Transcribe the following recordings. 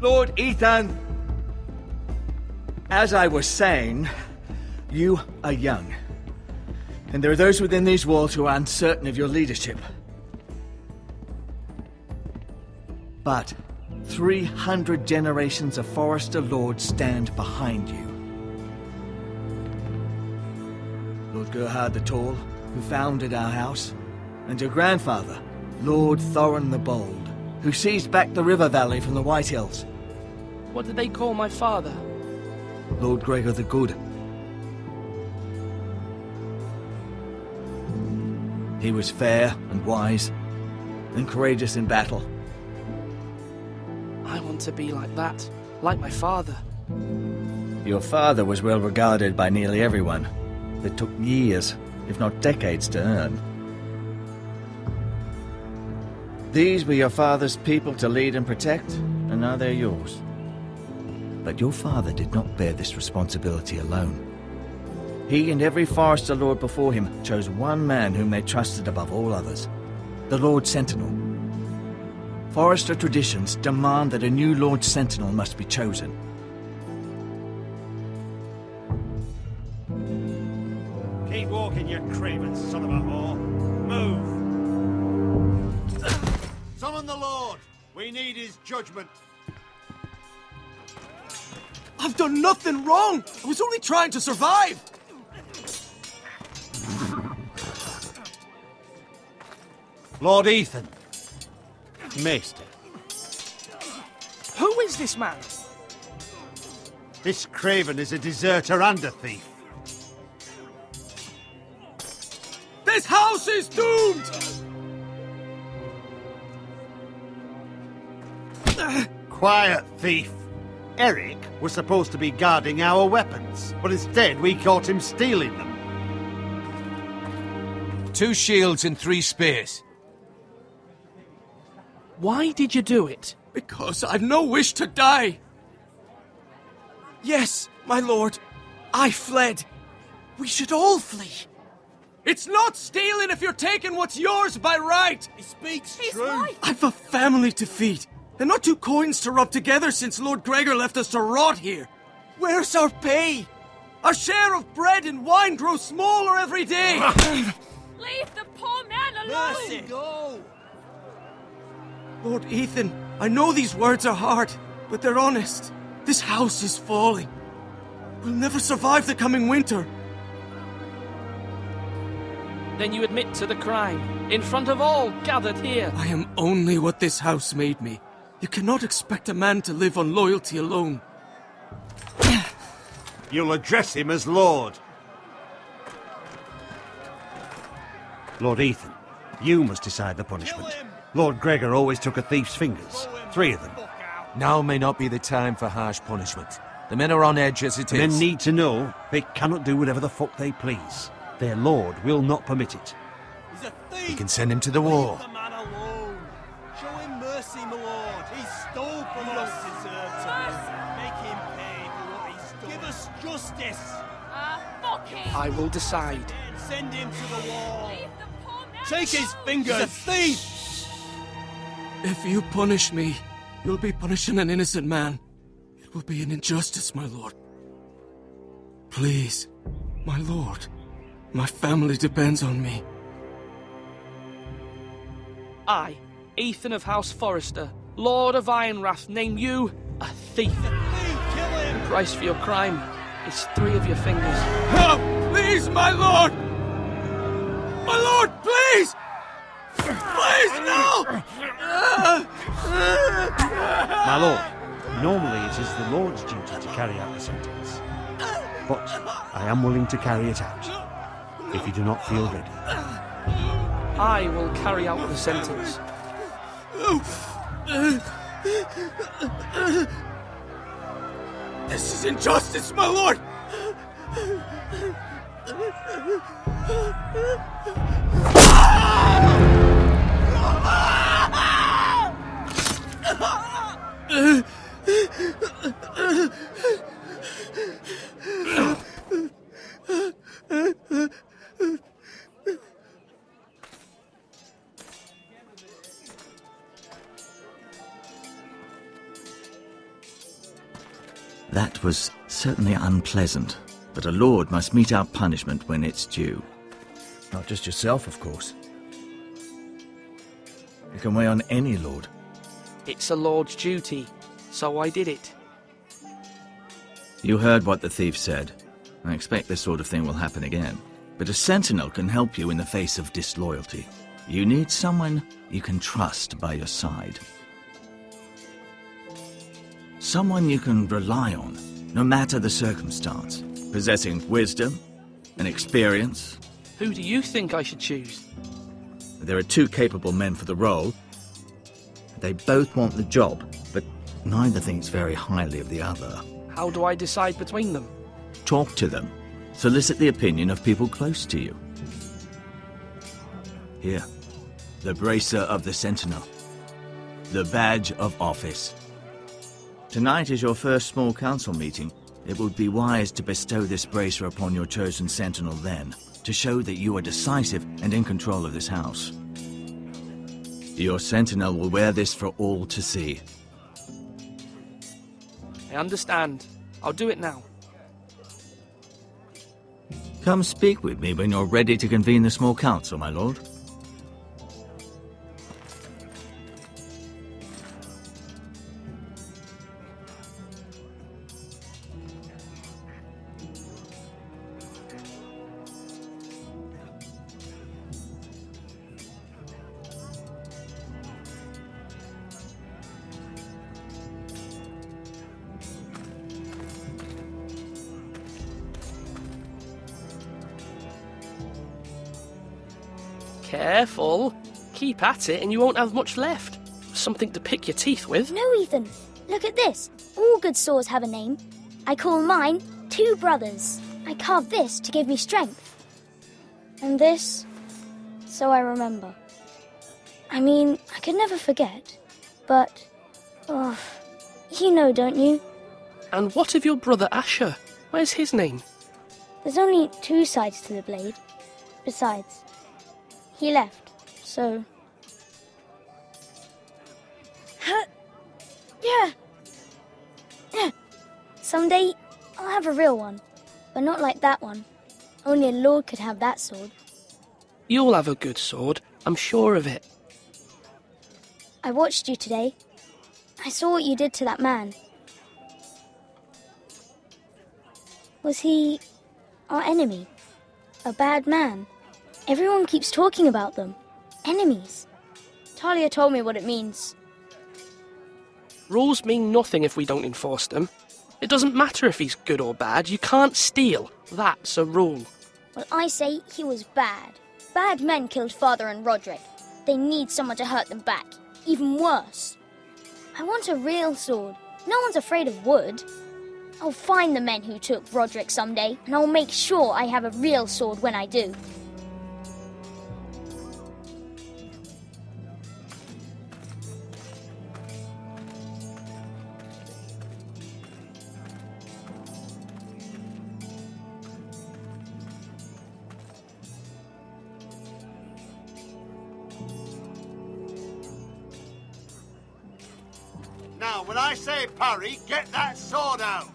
Lord Ethan! As I was saying, you are young. And there are those within these walls who are uncertain of your leadership. But 300 generations of Forrester Lords stand behind you. Lord Gerhard the Tall, who founded our house, and your grandfather, Lord Thorin the Bold, who seized back the river valley from the White Hills. What did they call my father? Lord Gregor the Good. He was fair and wise, and courageous in battle. I want to be like that, like my father. Your father was well regarded by nearly everyone. It took years, if not decades, to earn. These were your father's people to lead and protect, and now they're yours. But your father did not bear this responsibility alone. He and every Forrester Lord before him chose one man whom they trusted above all others, the Lord Sentinel. Forrester traditions demand that a new Lord Sentinel must be chosen. Keep walking, you craven son of a whore. Move! Summon the Lord! We need his judgment. I've done nothing wrong! I was only trying to survive! Lord Ethan. Maester. Who is this man? This craven is a deserter and a thief. This house is doomed! Quiet, thief. Eric was supposed to be guarding our weapons, but instead we caught him stealing them. 2 shields and 3 spears. Why did you do it? Because I've no wish to die. Yes, my lord, I fled. We should all flee. It's not stealing if you're taking what's yours by right. He speaks He's true. right. I've a family to feed, and not 2 coins to rub together since Lord Gregor left us to rot here. Where's our pay? Our share of bread and wine grows smaller every day. Leave the poor man alone! Mercy, go! Lord Ethan, I know these words are hard, but they're honest. This house is falling. We'll never survive the coming winter. Then you admit to the crime, in front of all gathered here. I am only what this house made me. You cannot expect a man to live on loyalty alone. You'll address him as Lord. Lord Ethan, you must decide the punishment. Lord Gregor always took a thief's fingers. 3 of them. Now may not be the time for harsh punishment. The men are on edge as it is. Men need to know they cannot do whatever the fuck they please. Their lord will not permit it. He's a thief! We can send him to the war. Leave the man alone! Show him mercy, my lord! He stole from us! Make him pay for what he's done! Give us justice! Fuck him! I will decide. Send him to the wall! Leave the poor man Take his alone! fingers! He's a thief! If you punish me, you'll be punishing an innocent man. It will be an injustice, my lord. Please, my lord. My family depends on me. I, Ethan of House Forrester, Lord of Ironrath, name you a thief. Kill him! The price for your crime is 3 of your fingers. Help! Please, my lord! My lord, please! Please, no! My lord, normally it is the Lord's duty to carry out the sentence. But I am willing to carry it out, if you do not feel ready. I will carry out the sentence. This is injustice, my lord! That was certainly unpleasant, but a lord must mete out punishment when it's due. Not just yourself, of course. You can weigh on any lord. It's a lord's duty, so I did it. You heard what the thief said. I expect this sort of thing will happen again. But a sentinel can help you in the face of disloyalty. You need someone you can trust by your side. Someone you can rely on, no matter the circumstance. Possessing wisdom and experience. Who do you think I should choose? There are two capable men for the role. They both want the job, but neither thinks very highly of the other. How do I decide between them? Talk to them. Solicit the opinion of people close to you. Here, the bracer of the Sentinel. The badge of office. Tonight is your first small council meeting. It would be wise to bestow this bracer upon your chosen Sentinel then, to show that you are decisive and in control of this house. Your Sentinel will wear this for all to see. I understand. I'll do it now. Come speak with me when you're ready to convene the small council, my lord. Careful. Keep at it and you won't have much left. Something to pick your teeth with. No, Ethan. Look at this. All good swords have a name. I call mine Two Brothers. I carved this to give me strength. And this, so I remember. I mean, I could never forget. But, you know, don't you? And what of your brother Asher? Where's his name? There's only two sides to the blade. Besides, he left, so... Yeah. Someday, I'll have a real one. But not like that one. Only a lord could have that sword. You'll have a good sword. I'm sure of it. I watched you today. I saw what you did to that man. Was he our enemy? A bad man? Everyone keeps talking about them. Enemies. Talia told me what it means. Rules mean nothing if we don't enforce them. It doesn't matter if he's good or bad. You can't steal. That's a rule. Well, I say he was bad. Bad men killed Father and Roderick. They need someone to hurt them back. Even worse. I want a real sword. No one's afraid of wood. I'll find the men who took Roderick someday, and I'll make sure I have a real sword when I do. Now, when I say parry, get that sword out!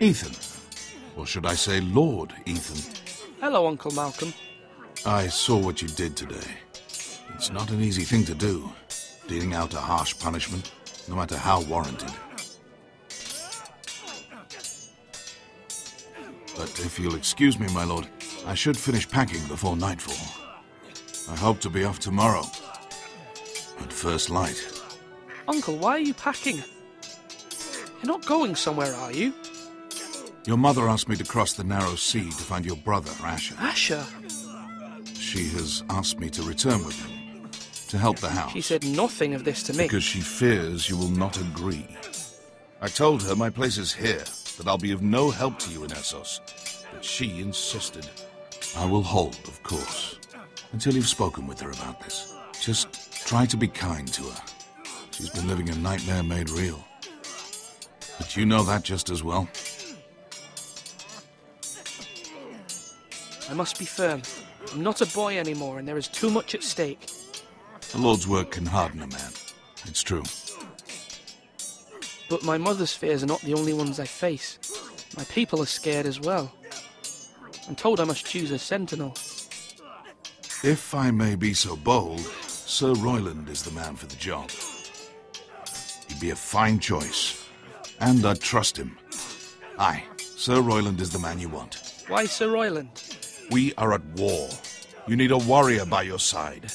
Ethan. Or should I say Lord Ethan? Hello, Uncle Malcolm. I saw what you did today. It's not an easy thing to do, dealing out a harsh punishment, no matter how warranted. But if you'll excuse me, my lord, I should finish packing before nightfall. I hope to be off tomorrow, at first light. Uncle, why are you packing? You're not going somewhere, are you? Your mother asked me to cross the narrow sea to find your brother, Asher. Asher? She has asked me to return with him, to help the house. She said nothing of this to me. Because she fears you will not agree. I told her my place is here, that I'll be of no help to you in Essos, but she insisted. I will hold, of course, until you've spoken with her about this. Just try to be kind to her. She's been living a nightmare made real. But you know that just as well. I must be firm. I'm not a boy anymore, and there is too much at stake. The Lord's work can harden a man. It's true. But my mother's fears are not the only ones I face. My people are scared as well. I'm told I must choose a sentinel. If I may be so bold, Sir Royland is the man for the job. He'd be a fine choice, and I'd trust him. Aye, Sir Royland is the man you want. Why Sir Royland? We are at war. You need a warrior by your side.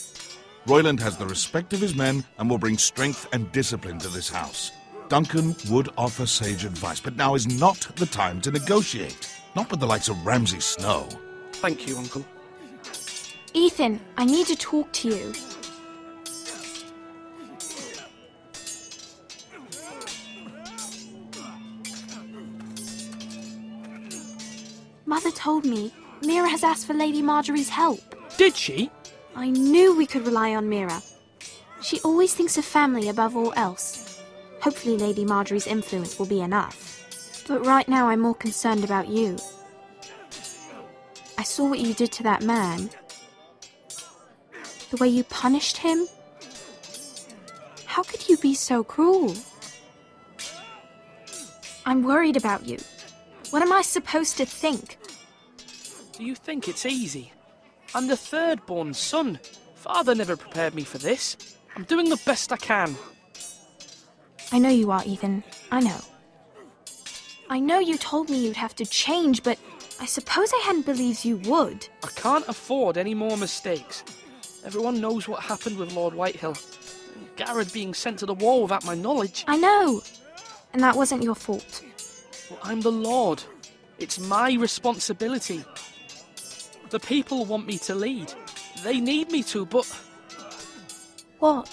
Royland has the respect of his men and will bring strength and discipline to this house. Duncan would offer sage advice, but now is not the time to negotiate. Not with the likes of Ramsay Snow. Thank you, Uncle. Ethan, I need to talk to you. Mother told me Mira has asked for Lady Marjorie's help. Did she? I knew we could rely on Mira. She always thinks of family above all else. Hopefully Lady Marjorie's influence will be enough. But right now I'm more concerned about you. I saw what you did to that man. The way you punished him. How could you be so cruel? I'm worried about you. What am I supposed to think? Do you think it's easy? I'm the third-born son. Father never prepared me for this. I'm doing the best I can. I know you are, Ethan. I know. I know you told me you'd have to change, but I suppose I hadn't believed you would. I can't afford any more mistakes. Everyone knows what happened with Lord Whitehill. Garrett being sent to the war without my knowledge. I know. And that wasn't your fault. Well, I'm the Lord. It's my responsibility. The people want me to lead. They need me to, but... What?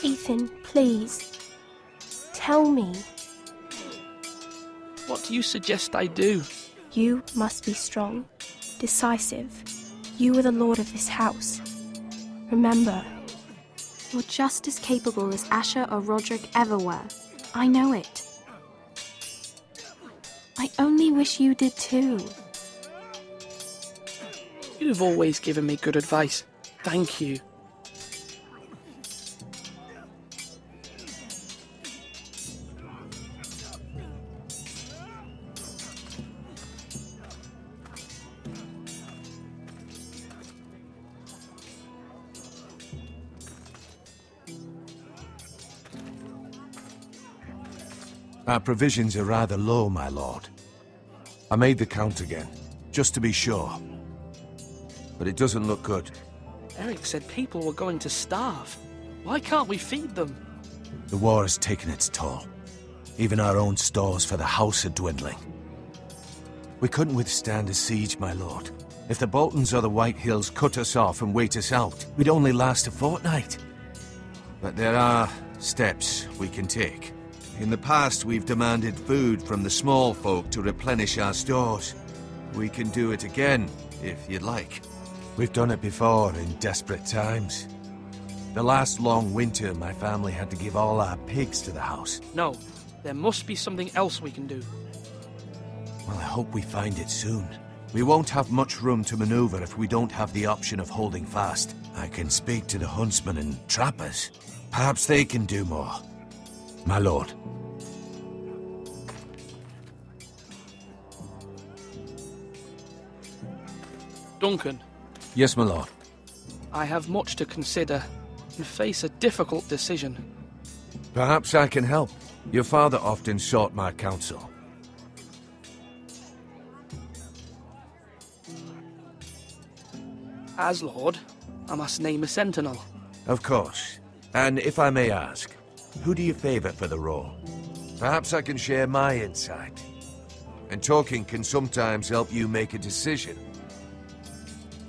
Ethan, please. Tell me. What do you suggest I do? You must be strong, decisive. You are the lord of this house. Remember, you're just as capable as Asher or Roderick ever were. I know it. I only wish you did too. You've always given me good advice. Thank you. Our provisions are rather low, my lord. I made the count again, just to be sure. But it doesn't look good. Eric said people were going to starve. Why can't we feed them? The war has taken its toll. Even our own stores for the house are dwindling. We couldn't withstand a siege, my lord. If the Boltons or the Whitehills cut us off and wait us out, we'd only last a fortnight. But there are steps we can take. In the past, we've demanded food from the small folk to replenish our stores. We can do it again, if you'd like. We've done it before in desperate times. The last long winter, my family had to give all our pigs to the house. No, there must be something else we can do. Well, I hope we find it soon. We won't have much room to maneuver if we don't have the option of holding fast. I can speak to the huntsmen and trappers. Perhaps they can do more. My lord. Duncan. Yes, my lord. I have much to consider and face a difficult decision. Perhaps I can help. Your father often sought my counsel. As Lord, I must name a sentinel. Of course. And if I may ask, who do you favor for the role? Perhaps I can share my insight. And talking can sometimes help you make a decision.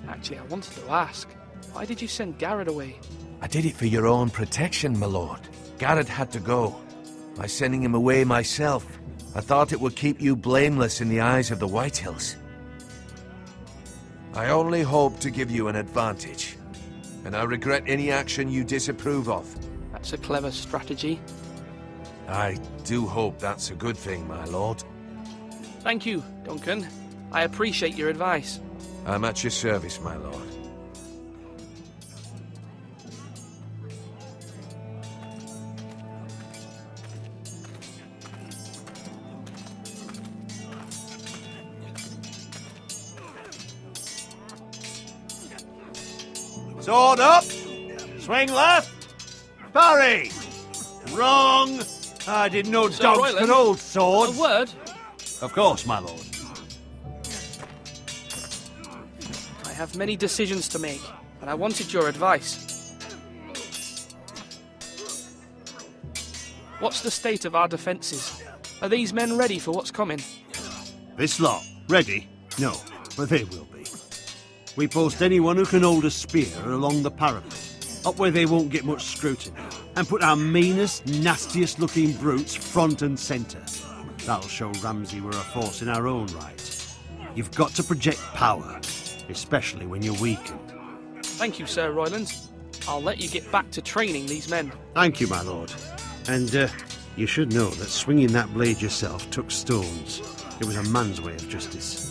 Actually, I wanted to ask, why did you send Garrett away? I did it for your own protection, my lord. Garrett had to go. by sending him away myself. I thought it would keep you blameless in the eyes of the Whitehills. I only hope to give you an advantage, and I regret any action you disapprove of. That's a clever strategy. I do hope that's a good thing, my lord. Thank you, Duncan. I appreciate your advice. I'm at your service, my lord. Sword up! Swing left! Parry! Wrong! I didn't know Sir dogs Royland, could hold swords. A word? Of course, my lord. I have many decisions to make, and I wanted your advice. What's the state of our defences? Are these men ready for what's coming? This lot, ready? No, but they will be. We post anyone who can hold a spear along the parapet, up where they won't get much scrutiny, and put our meanest, nastiest looking brutes front and centre. That'll show Ramsay we're a force in our own right. You've got to project power, especially when you're weakened. Thank you, Sir Royland. I'll let you get back to training these men. Thank you, my lord. And you should know that swinging that blade yourself took stones. It was a man's way of justice.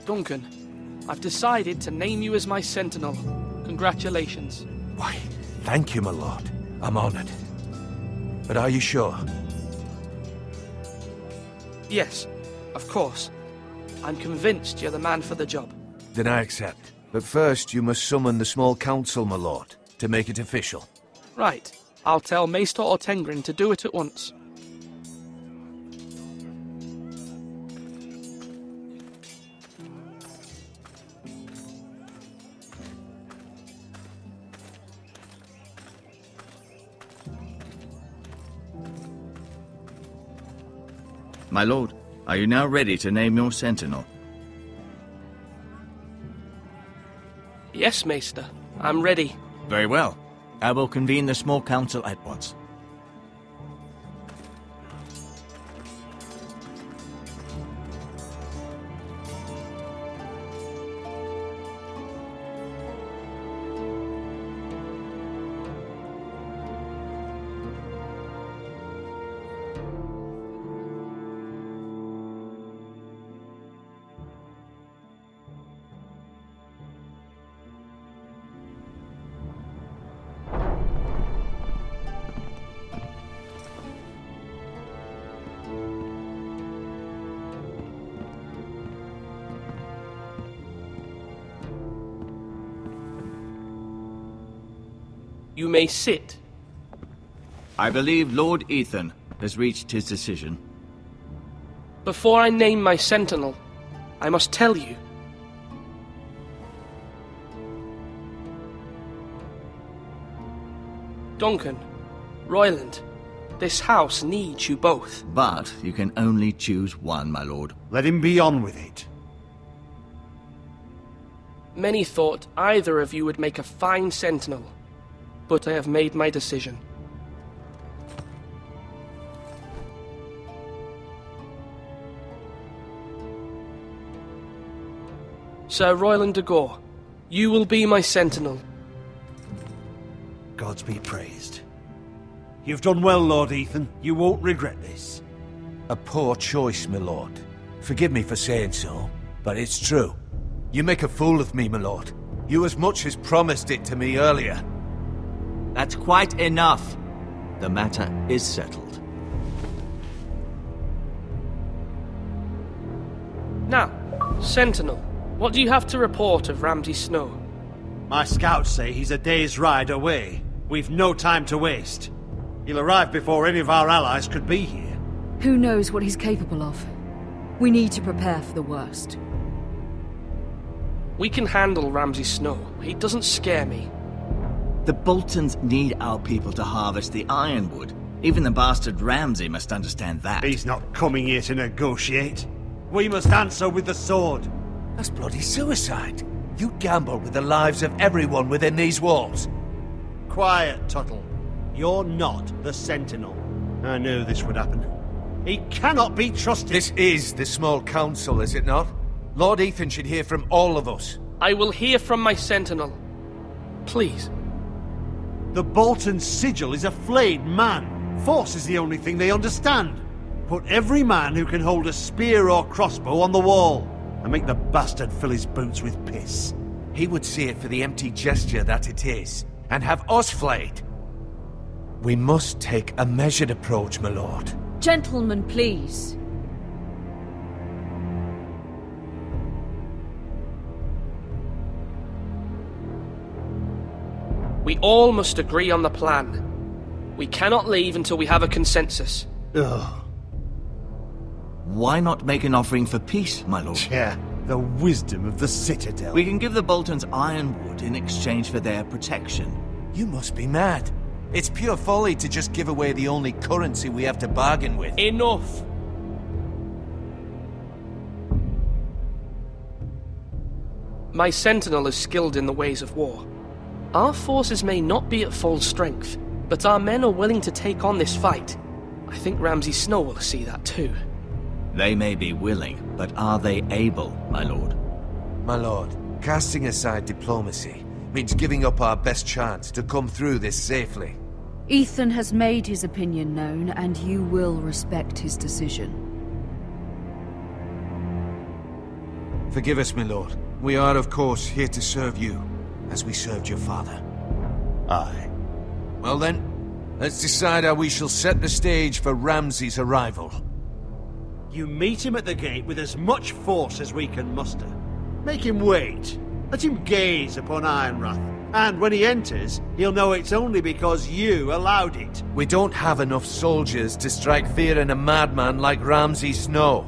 Duncan, I've decided to name you as my sentinel. Congratulations. Why, thank you, my lord. I'm honoured. But are you sure? Yes, of course. I'm convinced you're the man for the job. Then I accept. But first you must summon the small council, my lord, to make it official. Right. I'll tell Maester Ortengrin to do it at once. My lord, are you now ready to name your sentinel? Yes, Maester. I'm ready. Very well. I will convene the small council at once. You may sit. I believe Lord Ethan has reached his decision. Before I name my sentinel, I must tell you. Duncan, Royland, this house needs you both. But you can only choose one, my lord. Let him be on with it. Many thought either of you would make a fine sentinel, but I have made my decision. Sir Royland de Gore, you will be my sentinel. Gods be praised. You've done well, Lord Ethan. You won't regret this. A poor choice, my lord. Forgive me for saying so, but it's true. You make a fool of me, my lord. You as much as promised it to me earlier. That's quite enough. The matter is settled. Now, Sentinel, what do you have to report of Ramsay Snow? My scouts say he's a day's ride away. We've no time to waste. He'll arrive before any of our allies could be here. Who knows what he's capable of? We need to prepare for the worst. We can handle Ramsay Snow. He doesn't scare me. The Boltons need our people to harvest the ironwood. Even the bastard Ramsay must understand that. He's not coming here to negotiate. We must answer with the sword. That's bloody suicide. You gamble with the lives of everyone within these walls. Quiet, Tuttle. You're not the Sentinel. I knew this would happen. He cannot be trusted. This is the small council, is it not? Lord Ethan should hear from all of us. I will hear from my Sentinel. Please. The Bolton sigil is a flayed man. Force is the only thing they understand. Put every man who can hold a spear or crossbow on the wall, and make the bastard fill his boots with piss. He would see it for the empty gesture that it is, and have us flayed. We must take a measured approach, my lord. Gentlemen, please. We all must agree on the plan. We cannot leave until we have a consensus. Ugh. Why not make an offering for peace, my lord? Yeah, the wisdom of the Citadel. We can give the Boltons ironwood in exchange for their protection. You must be mad. It's pure folly to just give away the only currency we have to bargain with. Enough! My Sentinel is skilled in the ways of war. Our forces may not be at full strength, but our men are willing to take on this fight. I think Ramsay Snow will see that too. They may be willing, but are they able, my lord? My lord, casting aside diplomacy means giving up our best chance to come through this safely. Ethan has made his opinion known, and you will respect his decision. Forgive us, my lord. We are, of course, here to serve you, as we served your father. Aye. Well then, let's decide how we shall set the stage for Ramsay's arrival. You meet him at the gate with as much force as we can muster. Make him wait. Let him gaze upon Ironrath. And when he enters, he'll know it's only because you allowed it. We don't have enough soldiers to strike fear in a madman like Ramsay Snow.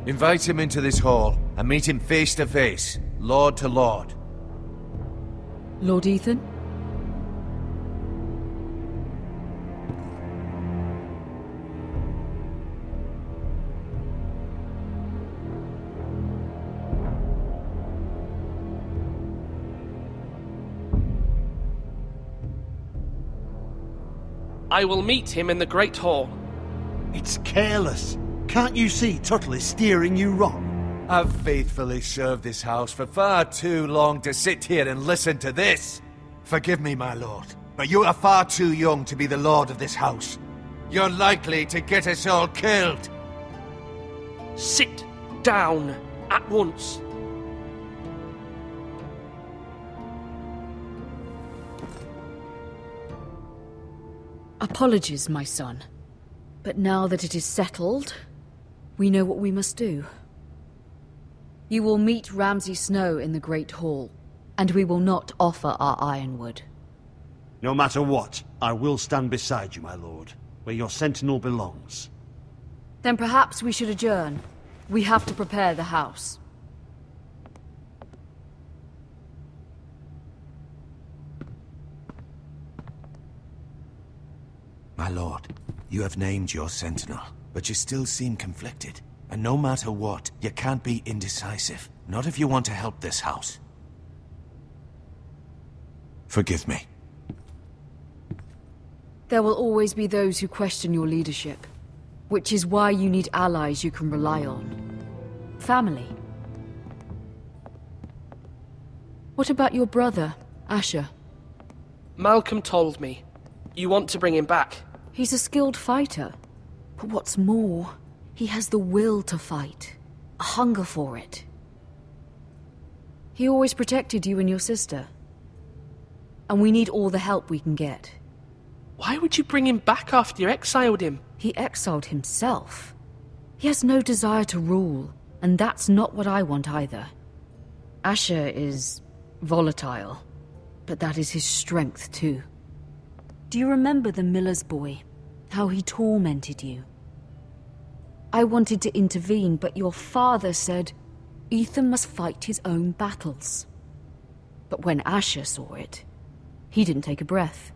Invite him into this hall, and meet him face to face, lord to lord. Lord Ethan? I will meet him in the Great Hall. It's careless. Can't you see Tuttle is steering you wrong? I've faithfully served this house for far too long to sit here and listen to this. Forgive me, my lord, but you are far too young to be the lord of this house. You're likely to get us all killed. Sit down at once. Apologies, my son. But now that it is settled, we know what we must do. You will meet Ramsay Snow in the Great Hall, and we will not offer our ironwood. No matter what, I will stand beside you, my lord, where your sentinel belongs. Then perhaps we should adjourn. We have to prepare the house. My lord, you have named your sentinel, but you still seem conflicted. And no matter what, you can't be indecisive. Not if you want to help this house. Forgive me. There will always be those who question your leadership, which is why you need allies you can rely on. Family. What about your brother, Asher? Malcolm told me. You want to bring him back? He's a skilled fighter. But what's more, he has the will to fight. A hunger for it. He always protected you and your sister. And we need all the help we can get. Why would you bring him back after you exiled him? He exiled himself. He has no desire to rule, and that's not what I want either. Asher is volatile, but that is his strength too. Do you remember the miller's boy? How he tormented you? I wanted to intervene, but your father said Ethan must fight his own battles. But when Asher saw it, He didn't take a breath.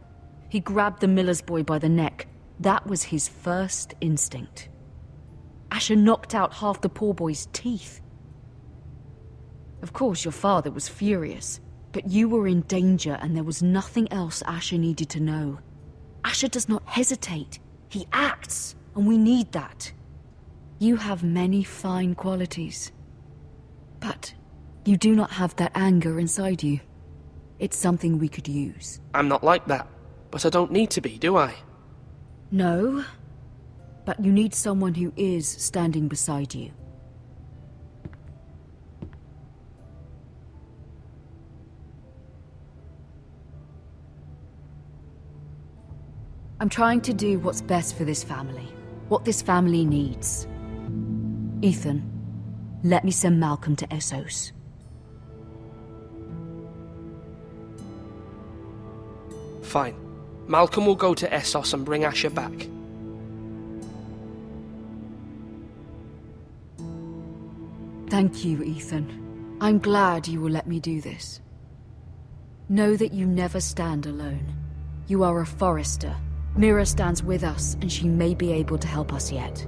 He grabbed the miller's boy by the neck. That was his first instinct. Asher knocked out half the poor boy's teeth. Of course, your father was furious, but you were in danger and there was nothing else Asher needed to know. Asher does not hesitate. He acts, and we need that. You have many fine qualities, but you do not have that anger inside you. It's something we could use. I'm not like that, but I don't need to be, do I? No, but you need someone who is standing beside you. I'm trying to do what's best for this family, what this family needs. Ethan, let me send Malcolm to Essos. Fine. Malcolm will go to Essos and bring Asher back. Thank you, Ethan. I'm glad you will let me do this. Know that you never stand alone. You are a Forrester. Mira stands with us, and she may be able to help us yet.